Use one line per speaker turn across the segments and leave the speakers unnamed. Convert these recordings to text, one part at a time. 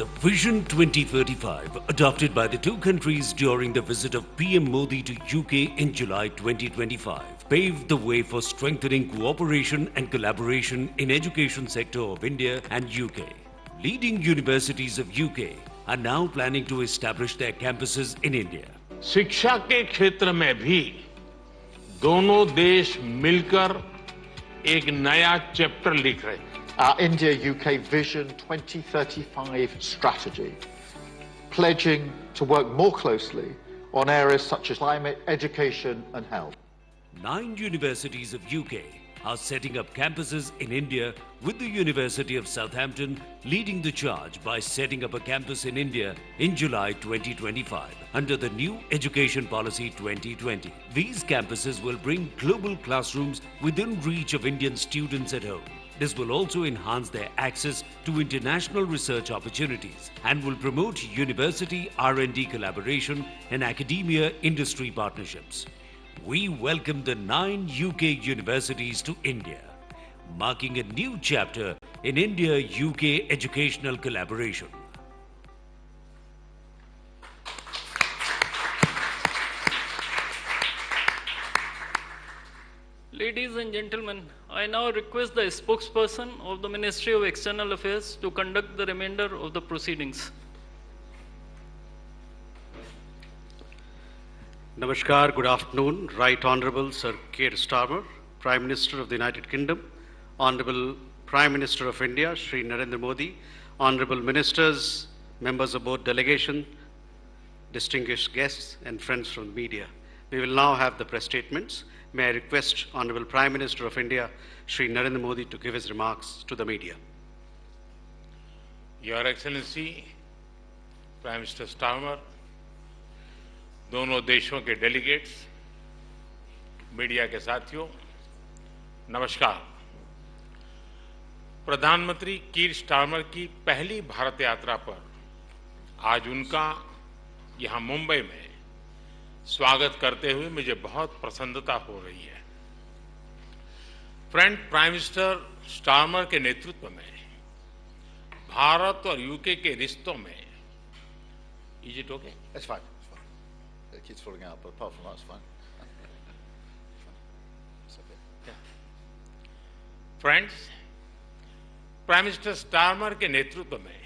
The Vision 2035, adopted by the two countries during the visit of PM Modi to UK in July 2025, paved the way for strengthening cooperation and collaboration in education sector of India and UK. Leading universities of UK are now planning to establish their campuses in India.
शिक्षा के क्षेत्र में भी दोनों देश मिलकर एक नया चैप्टर लिख रहे हैं.
Our India-UK Vision 2035 strategy, pledging to work more closely on areas such as climate, education and health.
9 universities of UK are setting up campuses in India, with the University of Southampton leading the charge by setting up a campus in India in July 2025 under the new Education Policy 2020. These campuses will bring global classrooms within reach of Indian students at home. This will also enhance their access to international research opportunities and will promote university R&D collaboration and academia industry partnerships. We welcome the 9 UK universities to India, marking a new chapter in India-UK educational collaboration.
Ladies and gentlemen, I now request the spokesperson of the Ministry of External Affairs to conduct the remainder of the proceedings.
Namaskar, good afternoon. Right Honorable Sir Keir Starmer, Prime Minister of the United Kingdom, Honorable Prime Minister of India, Shri Narendra Modi, Honorable Ministers, members of both delegation, distinguished guests and friends from the media. We will now have the press statements. May I request Honorable Prime Minister of India, Shri Narendra Modi, to give his remarks to the media.
Your Excellency, Prime Minister Starmer, दोनों देशों के delegates, media के साथियों, नमस्कार. प्रधानमंत्री कीर Starmer की पहली भारत यात्रा पर आज उनका यहां मुंबई में स्वागत करते हुए मुझे बहुत प्रसन्नता हो रही है. फ्रेंड, प्राइम मिनिस्टर स्टारमर के नेतृत्व में भारत और यूके के रिश्तों में is it okay?
It's fine. It keeps falling out, but apart from that, it's fine. It's okay.
Friends, prime minister Starmer के नेतृत्व में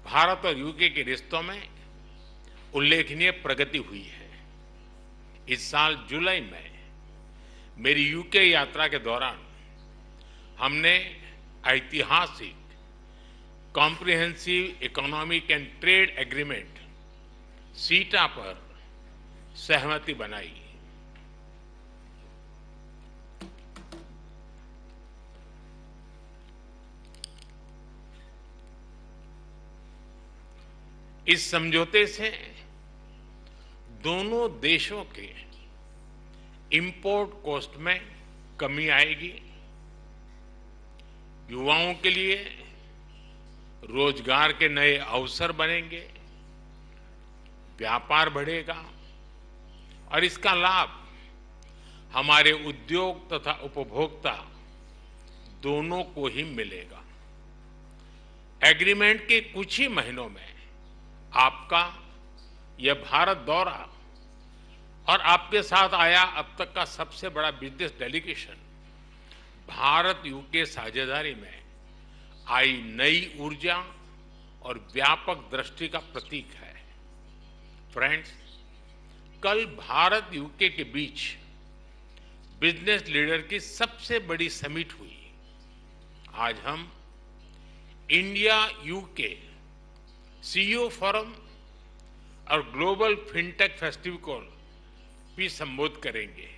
भारत और यूके के रिश्तों में उल्लेखनीय प्रगति हुई है. इस साल जुलाई में मेरी यूके यात्रा के दौरान हमने ऐतिहासिक comprehensive economic and trade agreement सीटा पर सहमति बनाई. इस समझौते से दोनों देशों के इंपोर्ट कॉस्ट में कमी आएगी, युवाओं के लिए रोजगार के नए अवसर बनेंगे, व्यापार बढ़ेगा और इसका लाभ हमारे उद्योग तथा उपभोक्ता दोनों को ही मिलेगा. एग्रीमेंट के कुछ ही महीनों में आपका यह भारत दौरा और आपके साथ आया अब तक का सबसे बड़ा बिजनेस डेलीगेशन भारत यूके साझेदारी में आई नई ऊर्जा और व्यापक दृष्टि का प्रतीक है. फ्रेंड्स, कल भारत यूके के बीच बिजनेस लीडर की सबसे बड़ी समिट हुई. आज हम इंडिया यूके सीईओ फोरम और ग्लोबल फिनटेक फेस्टिवल को भी संबोधित करेंगे.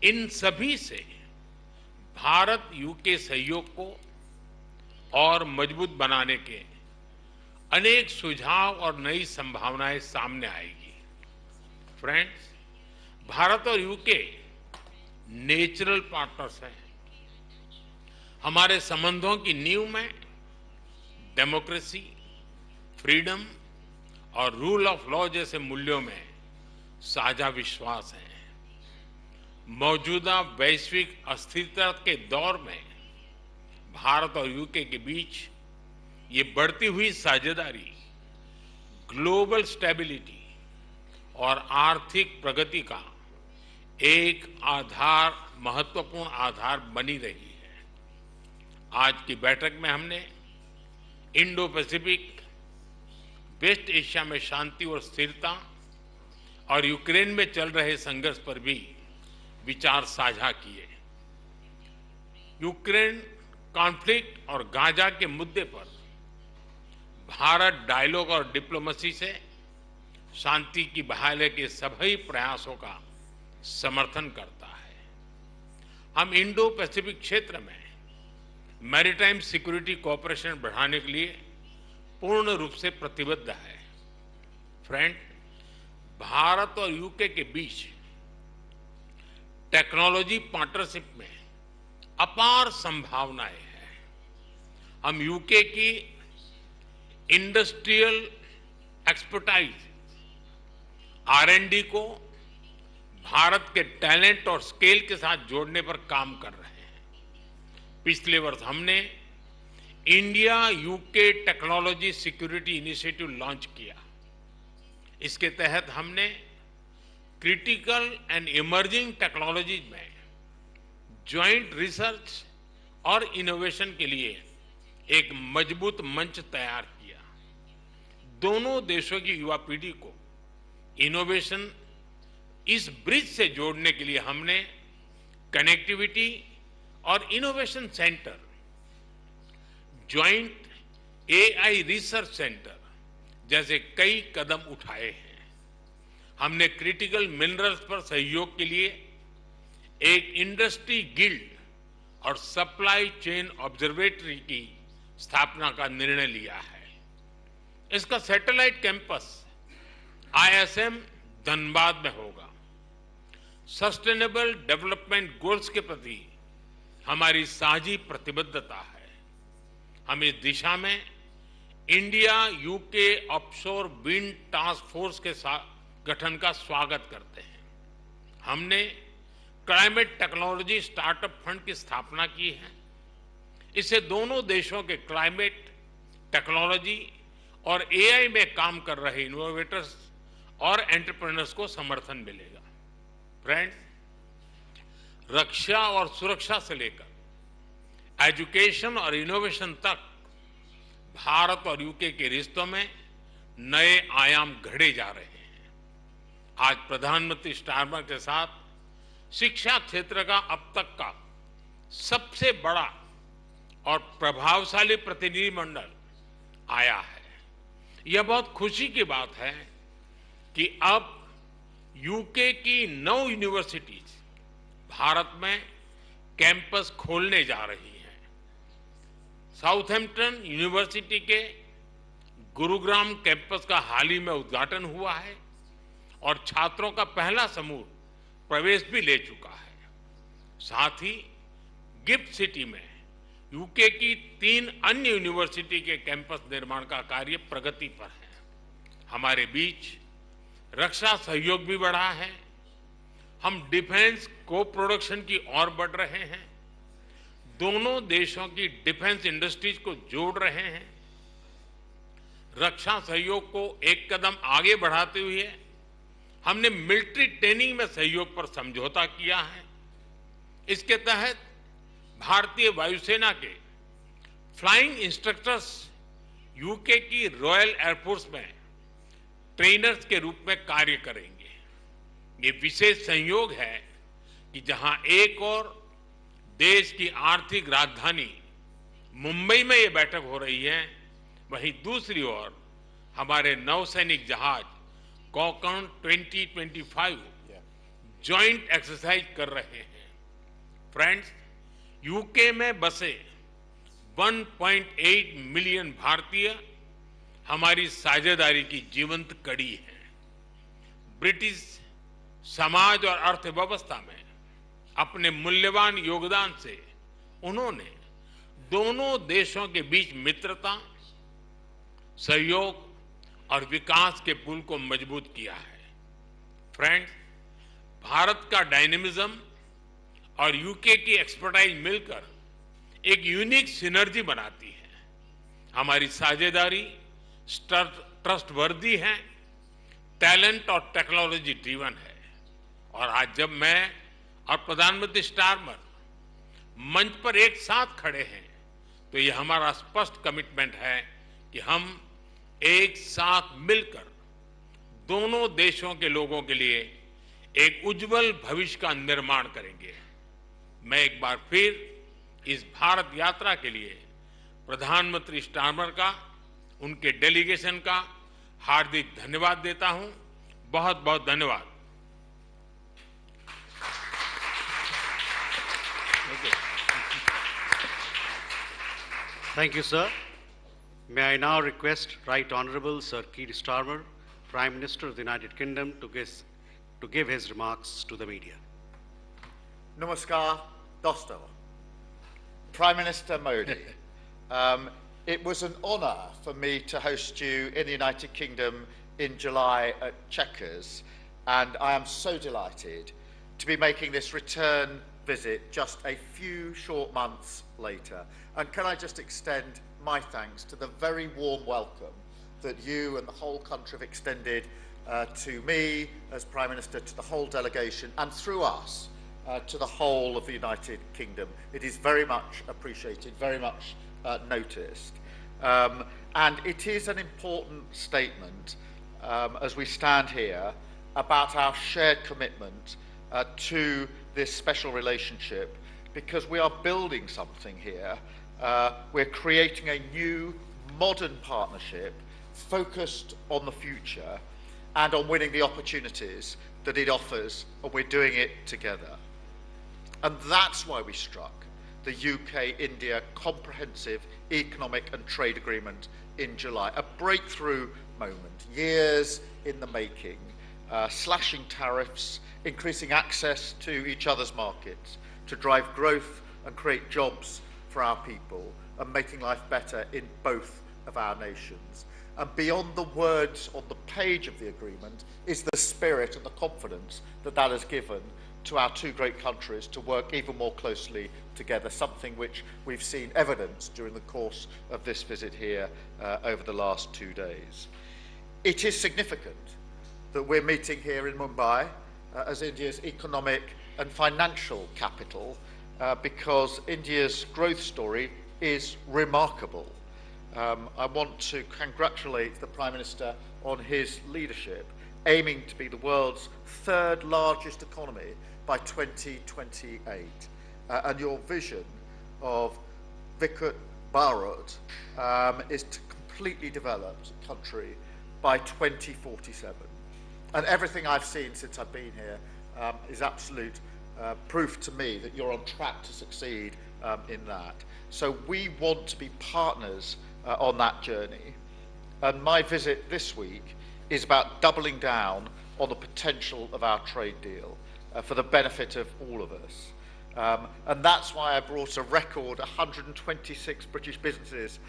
इन सभी से भारत यूके सहयोग को और मजबूत बनाने के अनेक सुझाव और नई संभावनाएं सामने आएगी. फ्रेंड्स, भारत और यूके नेचुरल पार्टनर्स हैं. हमारे संबंधों की नींव में डेमोक्रेसी, फ्रीडम और रूल ऑफ लॉ जैसे मूल्यों में साझा विश्वास है. मौजूदा वैश्विक अस्थिरता के दौर में भारत और यूके के बीच ये बढ़ती हुई साझेदारी ग्लोबल स्टेबिलिटी और आर्थिक प्रगति का एक महत्वपूर्ण आधार बनी रही है। आज की बैठक में हमने इंडो पैसिफिक, वेस्ट एशिया में शांति और स्थिरता और यूक्रेन में चल रहे संघर्ष पर भी विचार साझा किए। यूक्रेन कॉन्फ्लिक्ट और गाजा के मुद्दे पर भारत डायलॉग और डिप्लोमेसी से शांति की बहाली के सभी प्रयासों का समर्थन करता है। हम इंडो पैसिफिक क्षेत्र में मैरीटाइम सिक्योरिटी कोऑपरेशन बढ़ाने के लिए पूर्ण रूप से प्रतिबद्ध है। फ्रेंड, भारत और यूके के बीच टेक्नोलॉजी पार्टनरशिप में अपार संभावनाएं हैं। हम यूके की इंडस्ट्रियल एक्सपर्टाइज, R&D को भारत के टैलेंट और स्केल के साथ जोड़ने पर काम कर रहे हैं। पिछले वर्ष हमने India UK technology security initiative launch किया। इसके तहत हमने क्रिटिकल एंड इमर्जिंग टेक्नोलॉजीज में ज्वाइंट रिसर्च और इनोवेशन के लिए एक मजबूत मंच तैयार किया। दोनों देशों की युवा पीढ़ी को इनोवेशन इस ब्रिज से जोड़ने के लिए हमने कनेक्टिविटी और innovation centre, joint AI research centre जैसे कई कदम उठाए हैं। हमने क्रिटिकल मिनरल्स पर सहयोग के लिए एक इंडस्ट्री गिल्ड और सप्लाई चेन ऑब्जर्वेटरी की स्थापना का निर्णय लिया है। इसका सैटेलाइट कैंपस ISM धनबाद में होगा। सस्टेनेबल डेवलपमेंट गोल्स के प्रति हमारी साझी प्रतिबद्धता है। हम इस दिशा में India UK offshore wind task force के गठन का स्वागत करते हैं। हमने क्लाइमेट टेक्नोलॉजी स्टार्टअप फंड की स्थापना की है। इससे दोनों देशों के क्लाइमेट टेक्नोलॉजी और AI में काम कर रहे इनोवेटर्स और एंटरप्रेन्योर्स को समर्थन मिलेगा। फ्रेंड्स, रक्षा और सुरक्षा से लेकर एजुकेशन और इनोवेशन तक भारत और यूके के रिश्तों में नए आयाम घड़े जा रहे हैं। आज प्रधानमंत्री स्टारमर के साथ शिक्षा क्षेत्र का अब तक का सबसे बड़ा और प्रभावशाली प्रतिनिधिमंडल आया है। यह बहुत खुशी की बात है कि अब यूके की 9 यूनिवर्सिटीज भारत में कैंपस खोलने जा रही हैं। साउथहैम्पटन यूनिवर्सिटी के गुरुग्राम कैंपस का हाल ही में उद्घाटन हुआ है और छात्रों का पहला समूह प्रवेश भी ले चुका है। साथ ही गिफ्ट सिटी में यूके की 3 अन्य यूनिवर्सिटी के कैंपस निर्माण का कार्य प्रगति पर है। हमारे बीच रक्षा सहयोग भी बढ़ा है। हम डिफेंस को प्रोडक्शन की ओर बढ़ रहे हैं। दोनों देशों की डिफेंस इंडस्ट्रीज को जोड़ रहे हैं। रक्षा सहयोग को एक कदम आगे बढ़ाते हुए हमने मिलिट्री ट्रेनिंग में सहयोग पर समझौता किया है। इसके तहत भारतीय वायुसेना के फ्लाइंग इंस्ट्रक्टर्स यूके की रॉयल एयरफोर्स में ट्रेनर्स के रूप में कार्य करेंगे। ये विशेष संयोग है कि जहां एक और देश की आर्थिक राजधानी मुंबई में ये बैठक हो रही है, वहीं दूसरी ओर हमारे नौसैनिक जहाज कॉकन 2025 जॉइंट एक्सरसाइज कर रहे हैं। फ्रेंड्स, यूके में बसे 1.8 मिलियन भारतीय हमारी साझेदारी की जीवंत कड़ी है। ब्रिटिश समाज और अर्थव्यवस्था में अपने मूल्यवान योगदान से उन्होंने दोनों देशों के बीच मित्रता, सहयोग और विकास के पुल को मजबूत किया है। फ्रेंड्स, भारत का डायनेमिज्म और यूके की एक्सपर्टाइज मिलकर एक यूनिक सिनर्जी बनाती है। हमारी साझेदारी ट्रस्टवर्दी है, टैलेंट और टेक्नोलॉजी ड्रिवन है। और आज जब मैं और प्रधानमंत्री स्टारमर मंच पर एक साथ खड़े हैं तो ये हमारा स्पष्ट कमिटमेंट है कि हम एक साथ मिलकर दोनों देशों के लोगों के लिए एक उज्जवल भविष्य का निर्माण करेंगे। मैं एक बार फिर इस भारत यात्रा के लिए प्रधानमंत्री स्टारमर का, उनके डेलीगेशन का हार्दिक धन्यवाद देता हूं। बहुत बहुत धन्यवाद।
Thank you, sir. May I now request Right Honorable Sir Keir Starmer, Prime Minister of the United Kingdom, to give his remarks to the media.
Namaskar, Dosto. Prime Minister Modi, it was an honour for me to host you in the United Kingdom in July at Chequers, and I am so delighted to be making this return visit just a few short months later. And can I just extend my thanks to the very warm welcome that you and the whole country have extended to me as Prime Minister, to the whole delegation, and through us to the whole of the United Kingdom. It is very much appreciated, very much noticed. And it is an important statement as we stand here about our shared commitment to this special relationship, because we are building something here. We're creating a new, modern partnership focused on the future and on winning the opportunities that it offers, and we're doing it together. And that's why we struck the UK-India Comprehensive Economic and Trade Agreement in July, a breakthrough moment, years in the making, slashing tariffs, increasing access to each other's markets to drive growth and create jobs for our people, and making life better in both of our nations. And beyond the words on the page of the agreement is the spirit and the confidence that that has given to our two great countries to work even more closely together, something which we've seen evidence during the course of this visit here over the last 2 days. It is significant that we're meeting here in Mumbai as India's economic and financial capital, because India's growth story is remarkable. I want to congratulate the Prime Minister on his leadership, aiming to be the world's third largest economy by 2028. And your vision of Viksit Bharat is to completely developed country by 2047. And everything I've seen since I've been here is absolute proof to me that you're on track to succeed in that. So we want to be partners on that journey. And my visit this week is about doubling down on the potential of our trade deal for the benefit of all of us. And that's why I brought a record 126 British businesses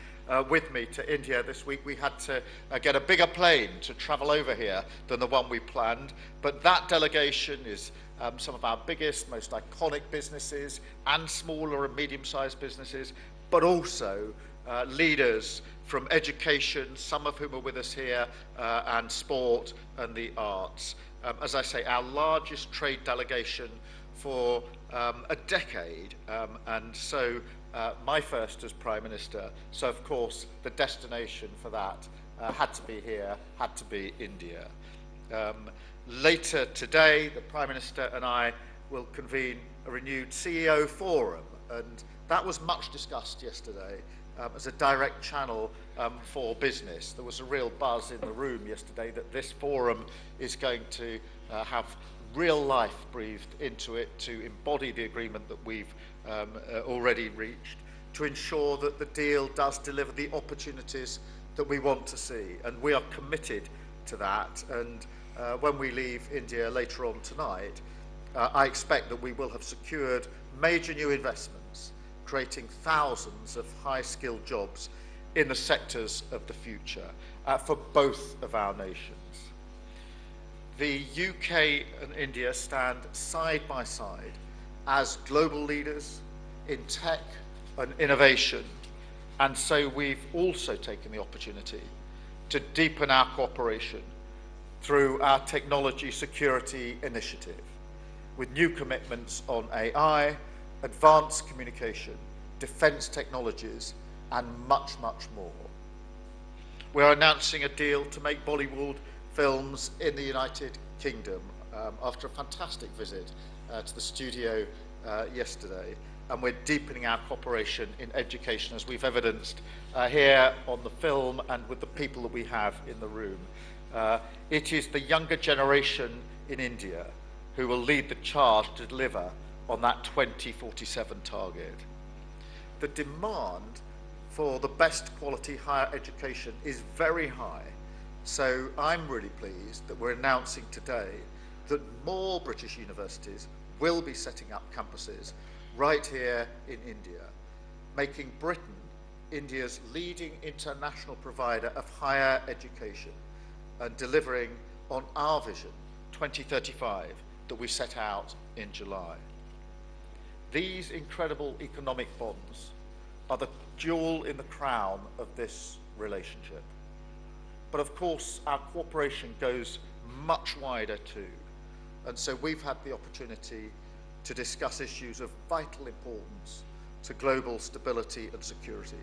with me to India this week. We had to get a bigger plane to travel over here than the one we planned, but that delegation is some of our biggest, most iconic businesses and smaller and medium-sized businesses, but also leaders from education, some of whom are with us here, and sport and the arts. As I say, our largest trade delegation for a decade, and so my first as Prime Minister, so of course the destination for that had to be here, had to be India. Later today, the Prime Minister and I will convene a renewed CEO forum, and that was much discussed yesterday as a direct channel for business. There was a real buzz in the room yesterday that this forum is going to have real life breathed into it to embody the agreement that we've already reached, to ensure that the deal does deliver the opportunities that we want to see. And we are committed to that. And when we leave India later on tonight, I expect that we will have secured major new investments, creating thousands of high-skilled jobs in the sectors of the future for both of our nations. The UK and India stand side by side as global leaders in tech and innovation, And so we've also taken the opportunity to deepen our cooperation through our technology security initiative, with new commitments on AI, advanced communication, defence technologies, and much, much more. We're announcing a deal to make Bollywood films in the United Kingdom after a fantastic visit to the studio yesterday, and we're deepening our cooperation in education, as we've evidenced here on the film and with the people that we have in the room. It is the younger generation in India who will lead the charge to deliver on that 2047 target. The demand for the best quality higher education is very high, so I'm really pleased that we're announcing today that more British universities will be setting up campuses right here in India, making Britain India's leading international provider of higher education and delivering on our vision 2035 that we set out in July. These incredible economic bonds are the jewel in the crown of this relationship. But of course, our cooperation goes much wider too. And so we've had the opportunity to discuss issues of vital importance to global stability and security,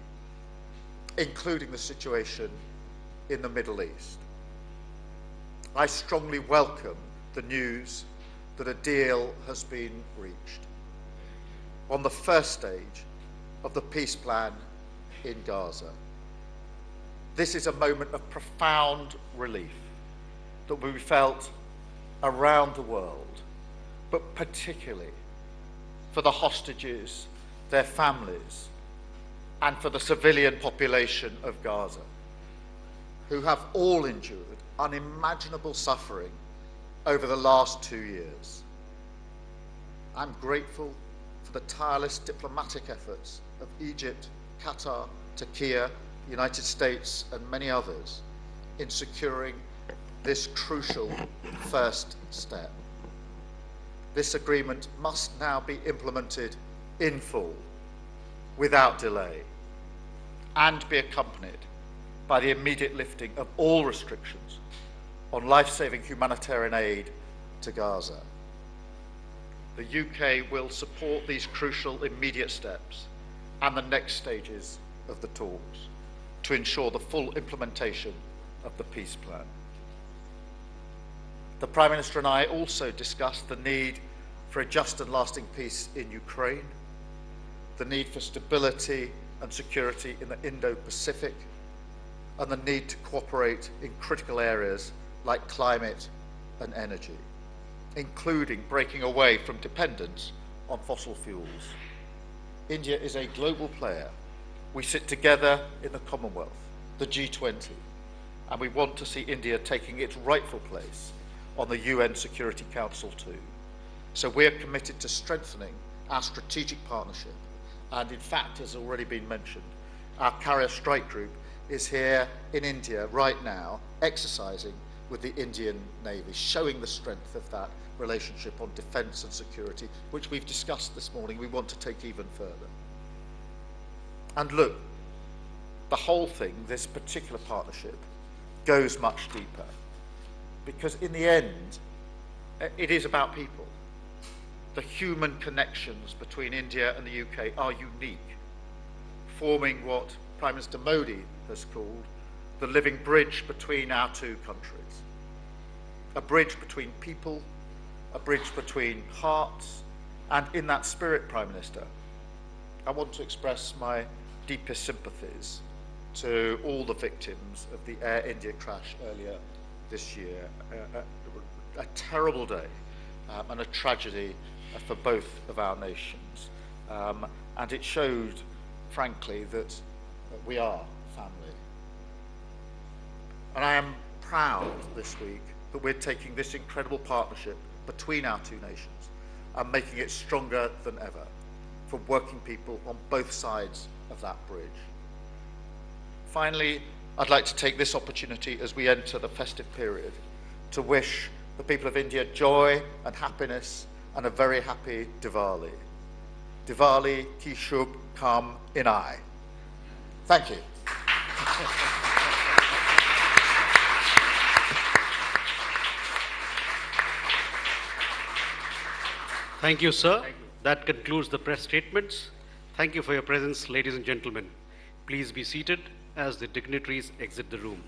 including the situation in the Middle East. I strongly welcome the news that a deal has been reached on the first stage of the peace plan in Gaza. This is a moment of profound relief that we felt around the world, but particularly for the hostages, their families, and for the civilian population of Gaza, who have all endured unimaginable suffering over the last 2 years. I'm grateful for the tireless diplomatic efforts of Egypt, Qatar, Keir, the United States, and many others in securing this crucial first step. This agreement must now be implemented in full, without delay, and be accompanied by the immediate lifting of all restrictions on life-saving humanitarian aid to Gaza. The UK will support these crucial immediate steps and the next stages of the talks to ensure the full implementation of the peace plan. The Prime Minister and I also discussed the need for a just and lasting peace in Ukraine, the need for stability and security in the Indo-Pacific, and the need to cooperate in critical areas like climate and energy, including breaking away from dependence on fossil fuels. India is a global player. We sit together in the Commonwealth, the G20, and we want to see India taking its rightful place on the UN Security Council too. So we're committed to strengthening our strategic partnership. And in fact, as already been mentioned, our carrier strike group is here in India right now, exercising with the Indian Navy, showing the strength of that relationship on defence and security, which we've discussed this morning. We want to take even further. And look, the whole thing, this particular partnership, goes much deeper. Because in the end, it is about people. The human connections between India and the UK are unique, forming what Prime Minister Modi has called the living bridge between our two countries. A bridge between people, a bridge between hearts, and in that spirit, Prime Minister, I want to express my deepest sympathies to all the victims of the Air India crash earlier this year. A terrible day and a tragedy for both of our nations. And it showed, frankly, that we are family. And I am proud this week that we're taking this incredible partnership between our two nations and making it stronger than ever for working people on both sides of that bridge. Finally, I'd like to take this opportunity as we enter the festive period to wish the people of India joy and happiness and a very happy Diwali. Diwali ki shubh kam inai. Thank you.
Thank you, sir. That concludes the press statements. Thank you for your presence, ladies and gentlemen. Please be seated as the dignitaries exit the room.